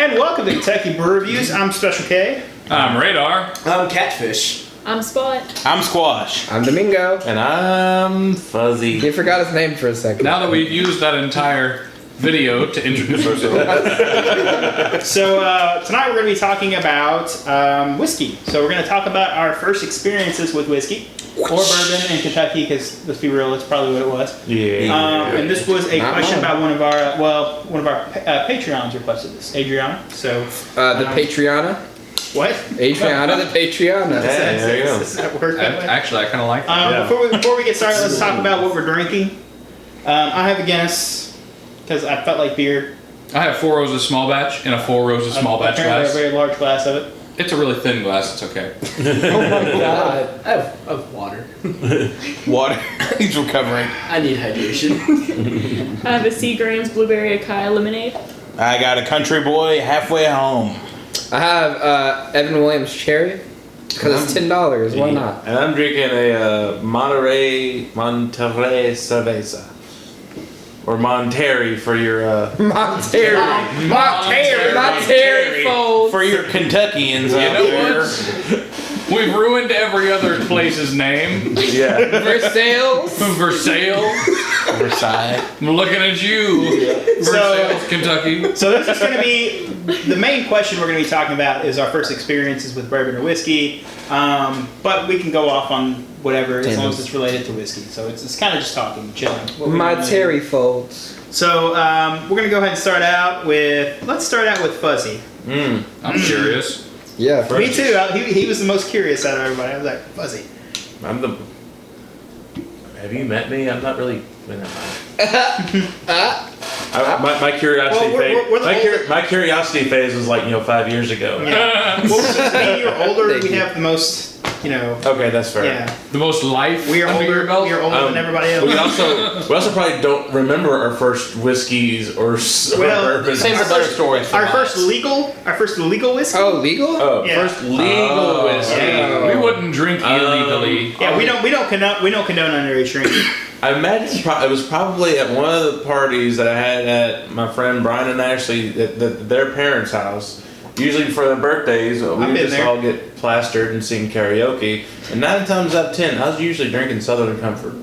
And welcome to Kentucky Brew Reviews. I'm Special K. I'm Radar. I'm Catfish. I'm Spot. I'm Squash. I'm Domingo. And I'm Fuzzy. He forgot his name for a second. Now that we've used that entire video to introduce ourselves. So tonight we're going to be talking about whiskey. So we're going to talk about our first experiences with whiskey. Or bourbon in Kentucky, because let's be real, that's probably what it was. Yeah. And this was a question about one of our Patreons requested this, Adriana. So the Patreana. What? Adriana, the Patreana. There you go. Does that work that way? Actually, I kind of like that. Before we get started, let's talk about what we're drinking. I have a Guinness because I felt like beer. I have 4 roses small batch and a 4 roses small batch Apparently glass. a very large glass of it. It's a really thin glass. It's okay. Oh my god. I have water. Water. He's recovering. I need hydration. I have a Seagram's Blueberry Acai Lemonade. I got a country boy halfway home. I have Evan Williams Cherry because it's $10. Why not? And I'm drinking a Monterey Cerveza. Or Monterey for your Monterey folks. For your Kentuckians You out know there. what? We've ruined every other place's name. yeah. Versailles. Versailles. I'm looking at you. Versailles, Kentucky. So this is going to be, the main question we're going to be talking about is our first experiences with bourbon or whiskey. But we can go off on whatever as long as it's related to whiskey. So it's kind of just talking, chilling. Monterey folks. So we're going to go ahead and start out with, let's start out with Fuzzy. I'm curious. Yeah. Me too. He was the most curious out of everybody. I was like, Fuzzy. Have you met me? I'm not really. My curiosity phase. My curiosity phase was like 5 years ago. Yeah. Well, since me and you're older, we have the most, Okay, that's fair. Yeah. The most life We are under older. your belt. We are older than everybody else. We also probably don't remember our first whiskeys or bourbons. Same with other stories. Our first legal whiskey. Oh, legal? Oh, Yeah. first legal whiskey. Yeah. We wouldn't drink illegally. Yeah, we don't condone underage drinking. I imagine it was probably at one of the parties that I had at my friend Brian and Ashley at their parents' house. Usually for their birthdays, we would just all get plastered and sing karaoke. And 9 times out of 10, I was usually drinking Southern Comfort.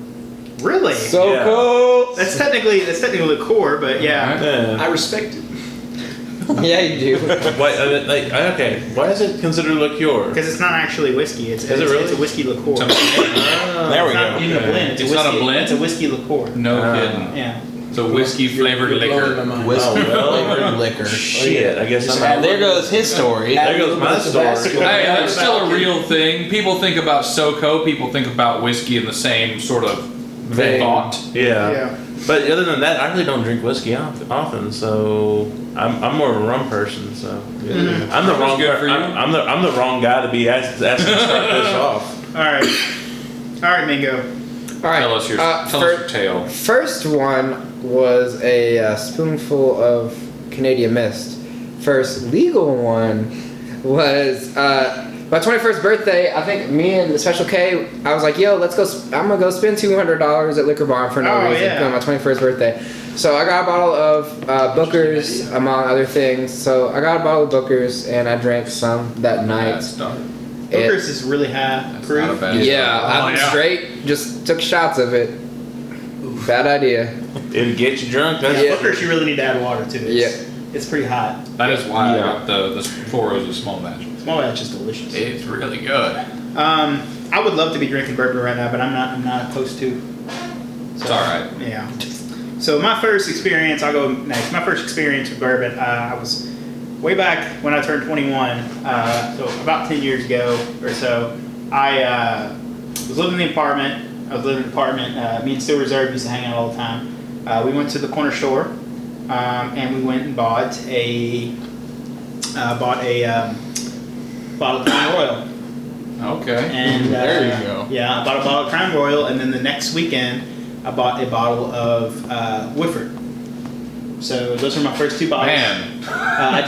Really? So Yeah. cool. That's technically liqueur, but yeah. Yeah. I respect it. Yeah, you do. Okay, why is it considered liqueur? Because it's not actually whiskey. It's Is it really? It's a whiskey liqueur. There we It's not go. even a blend. It's not a blend? It's a whiskey liqueur. No kidding. Yeah. It's a whiskey flavored You're blowing my liquor. mind. Whiskey flavored liquor. Shit, I guess I'm out. There goes his story. There goes my story. Hey, that's still a real thing. People think about SoCo. People think about whiskey in the same sort of Vein. thought. Yeah. But other than that, I really don't drink whiskey often, so I'm more of a rum person. So I'm the wrong. good for you. I'm the wrong guy to be asked to start this off. All right, Mingo. All right. Tell us your tale. First one was a spoonful of Canadian Mist. First legal one was my 21st birthday. I think me and Special K, I was like, yo, I'm gonna go spend $200 at Liquor Barn for no reason on my 21st birthday. So I got a bottle of Booker's, among other things. So I got a bottle of Booker's and I drank some that night. Booker's is really high proof. Not a bad I'm straight, just took shots of it. Bad idea. It'll get you drunk. That's Booker's, you really need to add water to it. It's pretty hot. That is why I got the 4 roses small batch. Small batch is delicious. It's really good. I would love to be drinking bourbon right now, but I'm not opposed to. So, It's all right. Yeah. So my first experience, I'll go next. My first experience with bourbon, I was way back when I turned 21. So about 10 years ago or so, I was living in the apartment. Me and Still Reserve used to hang out all the time. We went to the corner store, and we went and bought a bottle of Crown Royal. Okay. And There you go. Yeah, I bought a bottle of Crown Royal, and then the next weekend I bought a bottle of Woodford. So those are my first 2 bottles. Man. I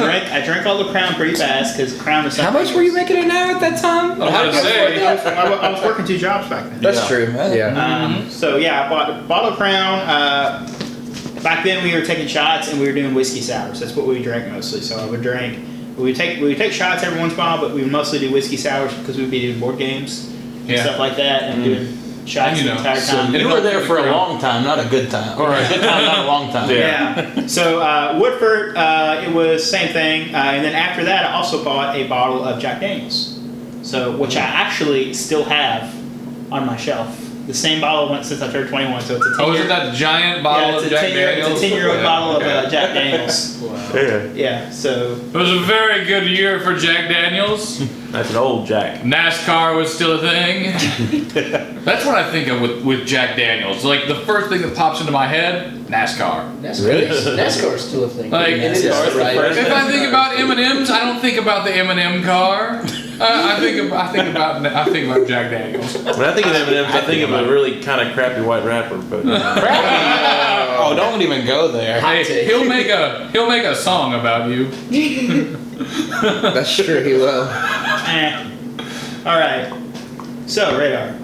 drank all the Crown pretty fast because Crown is. How much were you making an hour at that time? I was gonna say. I was working 2 jobs back then. That's true. Yeah. So yeah, I bought a bottle of Crown, back then we were taking shots and we were doing whiskey sours. That's what we drank mostly. So I would drink. We would take shots every once in a while, but we would mostly do whiskey sours because we would be doing board games and stuff like that, and doing shots the entire time. You were there for a long time, not a good time. Or a good time, not a long time. Yeah. So Woodford, it was same thing, and then after that, I also bought a bottle of Jack Daniels, which I actually still have on my shelf. The same bottle went since I turned 21, so it's a 10-year. Oh, is it that giant bottle of Jack Daniels? It's a 10-year-old bottle of Jack Daniels. Wow. Yeah, so. It was a very good year for Jack Daniels. That's an old Jack. NASCAR was still a thing. That's what I think of with Jack Daniels. Like, the first thing that pops into my head, NASCAR. NASCAR is still a thing. Like, And it is, right? If I think about M&Ms, I don't think about the M&M car. I think about Jack Daniels. When I think of M&M's, I think of a really kind of crappy white rapper. But Oh, don't even go there. Hey, he'll make a song about you. That's true, he will. All right. So, Radar.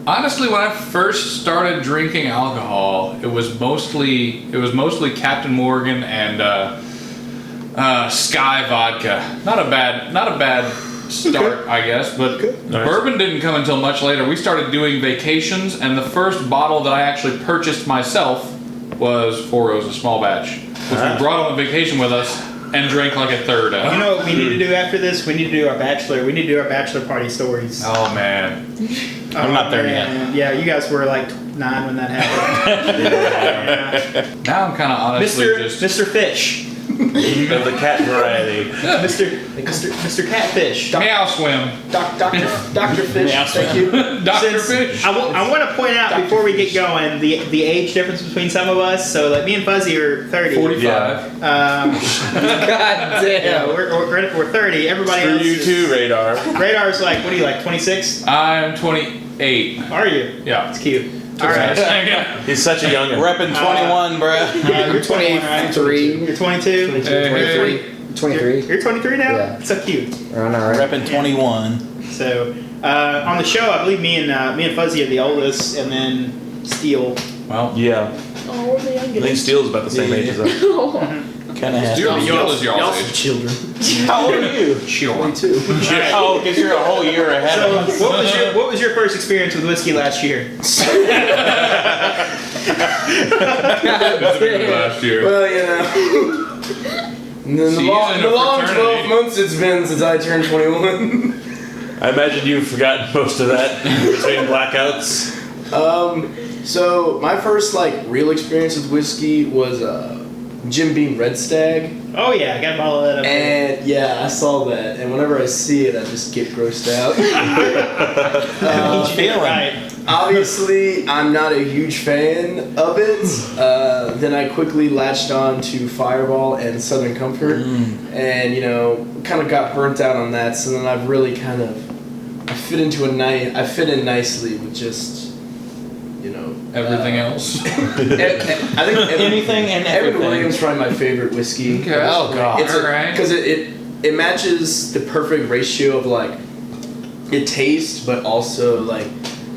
Honestly, when I first started drinking alcohol, it was mostly Captain Morgan and Sky vodka. Not a bad start, I guess. But bourbon didn't come until much later. We started doing vacations, and the first bottle that I actually purchased myself was Four Roses small batch, which we brought on the vacation with us and drank like a third of. You know what we need to do after this? We need to do our bachelor party stories. Oh man. I'm not there yet. Yeah, you guys were like 9 when that happened. Now I'm kind of honestly Mr. Fish. of the cat variety. Mr. Catfish. Hey, I'll swim. Dr. Fish, thank you. Dr. Fish. I want to point out before we get going the age difference between some of us. So like me and Fuzzy are 30. 45. God damn. Yeah, we're 30. Everybody Screw else you is, too, Radar. Radar's like, what are you, like 26? I'm 28. Are you? Yeah. It's cute. All right. He's such a youngin'. Reppin' 21, bruh. You're 23. You're 22. 23. 23. You're 23 now? Yeah. It's so cute. All right. Reppin' 21. So, on the show, I believe me and Fuzzy are the oldest, and then Steele. Well, Yeah. Oh, we're the I think youngest. Steele's about the same age as us. Kind of has you're to the be. oldest y'all Y'all age. some children. How old are you? 22. Oh, because you're a whole year ahead So, of us. what was your first experience with whiskey last year? Last year. Well, you know. So The long fraternity. 12 months it's been since I turned 21. I imagine you've forgotten most of that between blackouts. So my first real experience with whiskey was Jim Beam Red Stag, Oh yeah, I got a bottle of that up there. and yeah, I saw that, and whenever I see it, I just get grossed out. You did it right. Obviously, I'm not a huge fan of it. Then I quickly latched on to Fireball and Southern Comfort, and kind of got burnt out on that. So then I've really I fit in nicely with just Everything else. I think Anything and Evan everything. Williams is probably my favorite whiskey. Okay. Oh, God. Alright. Because it matches the perfect ratio of it tastes, but also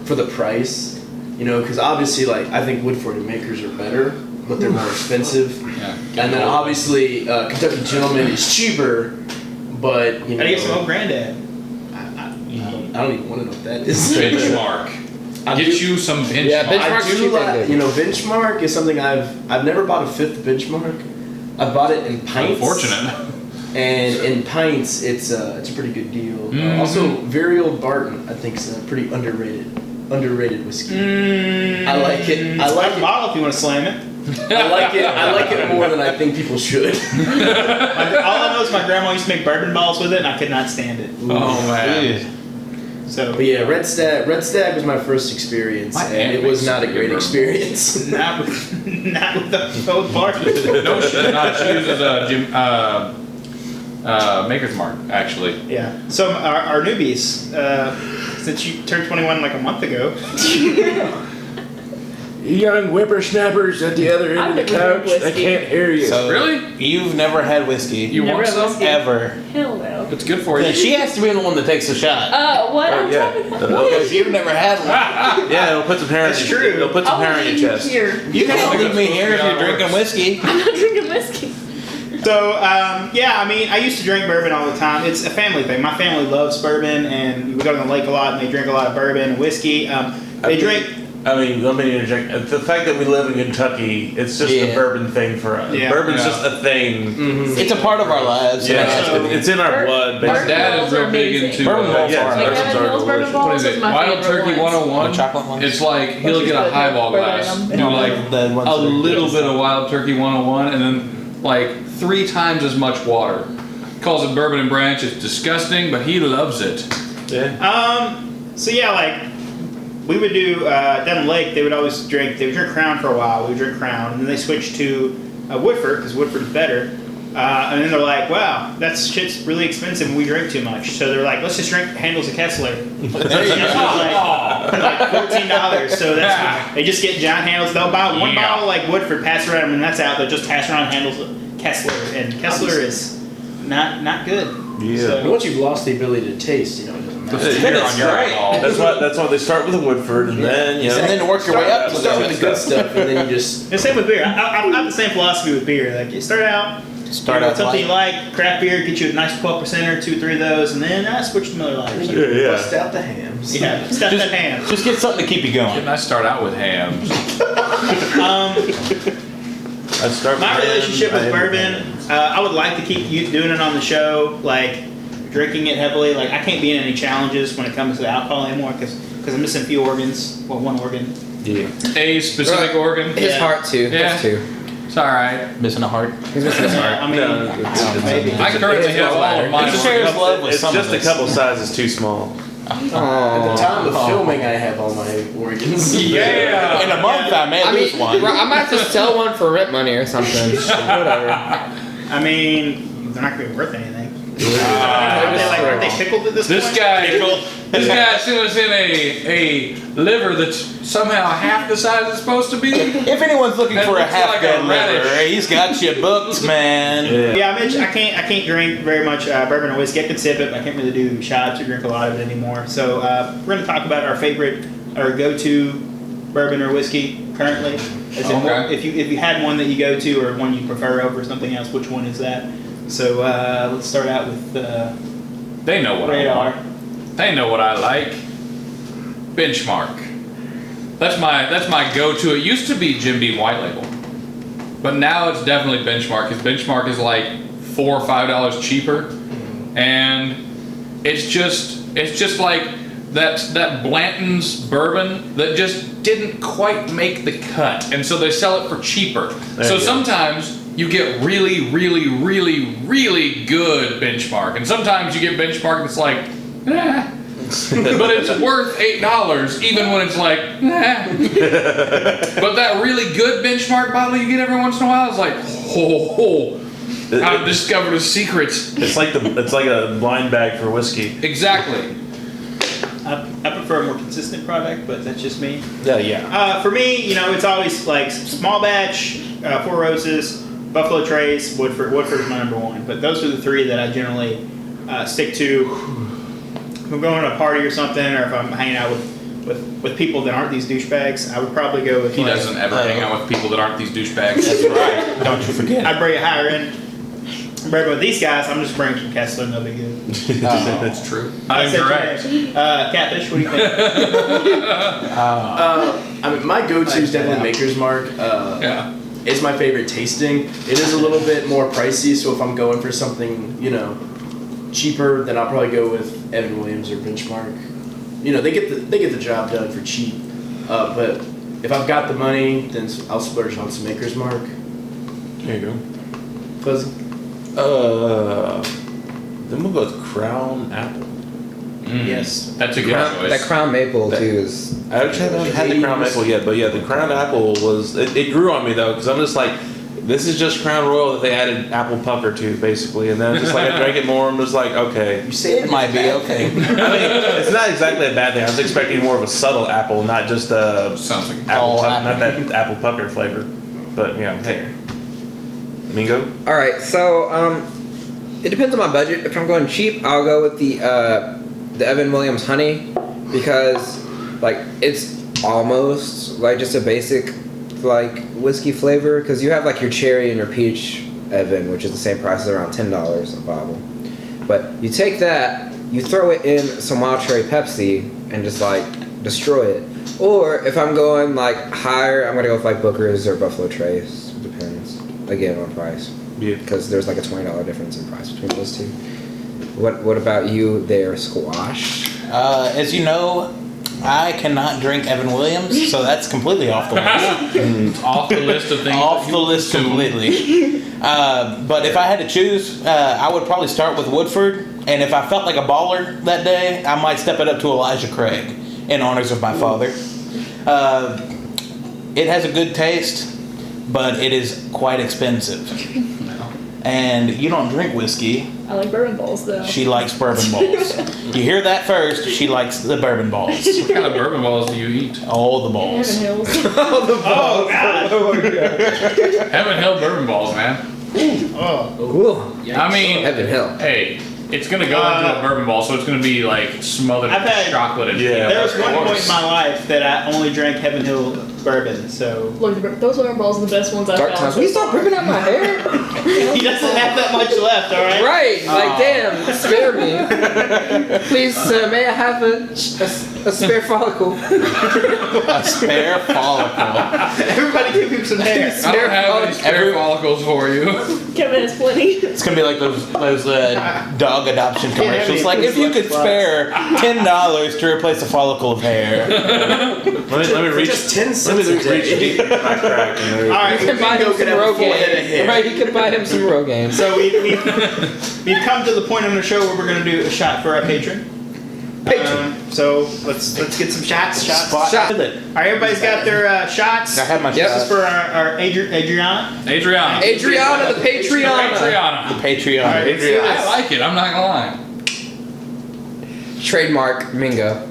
for the price. Because obviously I think Woodford and Makers are better, but they're more expensive. Yeah. And then obviously Kentucky Gentleman is cheaper, but How do you get some old granddad? I don't even want to know what that is. Benchmark. Get you some benchmark. Yeah, benchmark. I do Benchmark is something I've never bought a 5th Benchmark. I bought it in pints. Unfortunate. And in pints, it's a pretty good deal. Mhm. Also, Very Old Barton, I think, is a pretty underrated whiskey. I like it. I like a it. bottle if you want to slam it. I like it more than I think people should. All I know is my grandma used to make bourbon balls with it, and I could not stand it. Oh man. So But yeah, Red Stag was my first experience, My and aunt it was makes not a good great bourbon. experience. not with the old Barton. No, she's not. She uses Maker's Mark, actually. Yeah. So our newbies, since you turned 21 like a month ago, young whippersnappers at the other end I've of the never couch. drank I whiskey. can't hear you. So Really? You've never had whiskey. You Never want had some? whiskey. Ever. Hell no. It's good for you. Then she has to be the one that takes a shot. What? I'm yeah. talking about. Because you've never had one. Yeah, it'll put some hair. That's in true. It'll put some hair in your chest. Here. You can't leave me here if you're drinking whiskey. I'm not drinking whiskey. So, yeah, I mean, I used to drink bourbon all the time. It's a family thing. My family loves bourbon, and we go to the lake a lot, and they drink a lot of bourbon and whiskey. They drink. I mean, let me interject. The fact that we live in Kentucky, it's just a bourbon thing for us. Yeah. Bourbon's just a thing. It's a part of our lives. Yeah, So- it's in our blood. My basically. dad is real big into Bourbon balls yeah, are. Like bourbons Evan are Mills bourbon delicious. balls What is it? my Wild favorite Turkey ones. 101. The chocolate ones? It's like he'll get a highball glass, do like The ones a that are little good. bit of Wild Turkey 101, and then like 3 times as much water. Calls it bourbon and branch. It's disgusting, but he loves it. Yeah. So yeah, like we would do down the lake. They would always drink. They would drink Crown for a while. We would drink Crown, and then they switched to Woodford because Woodford's better. And then they're like, "Wow, that shit's really expensive, and we drink too much." So they're like, "Let's just drink handles of Kessler." like $14. So that's they just get giant handles. They'll buy one bottle like Woodford, pass around, and that's out. They'll just pass around handles of Kessler, and Kessler is not good. Yeah. So- Once you've lost the ability to taste, it doesn't matter. You're on your eyeball. That's why they start with a Woodford and then And then work your way up to Start the with the good stuff, and then you just The same with beer. I have the same philosophy with beer. Like you start out, Start you know, out something light. you like, craft beer, get you a nice 12%, 2, 3 of those, and then switch to Miller Lite. or something. bust out the hams. Yeah, stuff that ham. Just get something to keep you going. Didn't I start out with hams? I start with My hams, relationship I with end bourbon, I would like to keep you doing it on the show, like drinking it heavily. Like I can't be in any challenges when it comes to alcohol anymore because I'm missing a few organs. Well, one organ. Yeah. A specific organ. His Yeah. heart too. Yeah. His too. It's all right. Missing a heart. He's missing his heart. I mean, maybe. I currently have all of mine. It's shares love with It's some just of a us. couple sizes too small. At the time of filming, I have all my organs. Yeah. In a month, I may I lose mean, one. I might just sell one for rent money or something. Whatever. I mean, they're not going to be worth anything. Are they pickled at this This point? guy sent us in a liver that's somehow half the size it's supposed to be. If anyone's looking That for a looks like half-gun a radish. liver, he's got you booked, man. Yeah, Mitch, I can't drink very much bourbon or whiskey. I can sip it, but I can't really do shots or drink a lot of it anymore. So we're going to talk about our favorite or go-to bourbon or whiskey currently. As in, Okay. if you had one that you go to or one you prefer over something else, which one is that? So let's start out with They know what I Radar. like. They know what I like. Benchmark. That's my go-to. It used to be Jim Beam White Label, but now it's definitely Benchmark. Because Benchmark is like $4 or $5 cheaper, and it's just like that Blanton's bourbon that just didn't quite make the cut, and so they sell it for cheaper. So sometimes you get really, really, really, really good Benchmark, and sometimes you get Benchmark that's like, eh. But it's worth $8 even when it's like, eh. But that really good Benchmark bottle you get every once in a while is like, I've discovered a secret. It's like a blind bag for whiskey. Exactly. I prefer a more consistent product, but that's just me. Yeah. For me, it's always like small batch, Four Roses, Buffalo Trace, Woodford. Woodford is my number one, but those are the 3 that I generally stick to. If I'm going to a party or something, or if I'm hanging out with people that aren't these douchebags, I would probably go with. He doesn't ever hang out with people that aren't these douchebags. That's right. Don't you forget. I'd bring it higher end. But with these guys, I'm just bringing some Kessler, no big deal. That's true. I'm correct. Catfish, what do you think? I mean, my go-to is definitely Maker's Mark. Yeah. It's my favorite tasting. It is a little bit more pricey, so if I'm going for something, cheaper, then I'll probably go with Evan Williams or Benchmark. They get the job done for cheap. But if I've got the money, then I'll splurge on some Maker's Mark. There you go. Fuzzy. Then we'll go with Crown Apple. Yes. That's a good choice. That Crown Maple too is. I actually haven't had the Crown Apple yet, but yeah, the Crown Apple it grew on me though, because I'm just like, this is just Crown Royal that they added apple pucker to, basically. And then just like I drank it more, I'm just like, okay. You say it might be okay. I mean, it's not exactly a bad thing. I was expecting more of a subtle apple, not just a Sounds like apple, apple. not that apple pucker flavor. But yeah, hey, Mingo. All right, so it depends on my budget. If I'm going cheap, I'll go with the Evan Williams Honey because like it's almost like just a basic like whiskey flavor because you have like your cherry and your peach Evan, which is the same price as around $10 a bottle. But you take that, you throw it in some Wild Cherry Pepsi and just like destroy it. Or if I'm going like higher, I'm gonna go with like Booker's or Buffalo Trace. It depends again on price. Yeah. Because there's like a $20 difference in price between those two. What about you there, Squash? As you know, I cannot drink Evan Williams, so that's completely off the list. Off the list of things. Off the list completely. But if I had to choose, I would probably start with Woodford. And if I felt like a baller that day, I might step it up to Elijah Craig in honors of my father. It has a good taste, but it is quite expensive. And you don't drink whiskey. I like bourbon balls though. She likes bourbon balls. You hear that first. She likes the bourbon balls. What kind of bourbon balls do you eat? All the balls. Heaven Hills. Oh God! Heaven Hill bourbon balls, man. Oh, Cool. I mean, Heaven Hill. hey, it's gonna go into a bourbon ball, so it's gonna be like smothered I've in had- chocolate and Yeah. there was one Of point course. in my life that I only drank Heaven Hill bourbon. So Look, those bourbon balls are the best ones I've Dark found. times. Will you stop ripping out my hair? he doesn't have that much left. All right. Right. Like, damn. Spare me. Please, sir, may I have a spare follicle? A spare follicle. Everybody give him some hair. I don't have any spare follicles for you. Kevin has plenty. It's gonna be like those dog adoption Can't have commercials. any Like if you could flux. spare $10 to replace a follicle of hair. Let me reach. Just 10 Let me cents a reach day. deep into my crack. And there, All right. You can buy him Mingo some could have a full Rogaine. head of hair. Right, you can buy him some Rogaine. So we've come to the point on the show where we're going to do a shot for our patron. So let's get some shots. Shots. Shot. All right, everybody's got their shots. I have my Yep. This is for our Adriana. Adriana. Adriana, the Patreon. Adriana. Patreon. All right, let's do I this. like it. I'm not gonna lie. Trademark Mingo.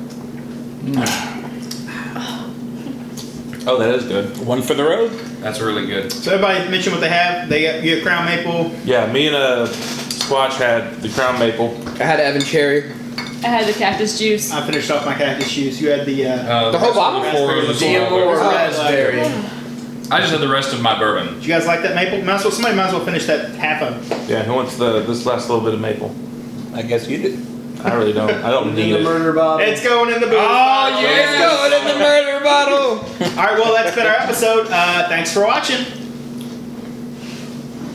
oh, that is good. One for the road. That's really good. So everybody mention what they have. They got you got Crown Maple. Yeah, me and Squatch had the Crown Maple. I had Evan Cherry. I had the cactus juice. I finished off my cactus juice. You had the The whole bottle? Raspberry. I just had the rest of my bourbon. Did you guys like that maple? Somebody might as well finish that half of it. Yeah, who wants this last little bit of maple? I guess you did. I really don't. I don't In need the it. murder bottle. It's going in the booth. Oh, yeah. Let's go in the murder bottle. All right, well, that's been our episode. Thanks for watching.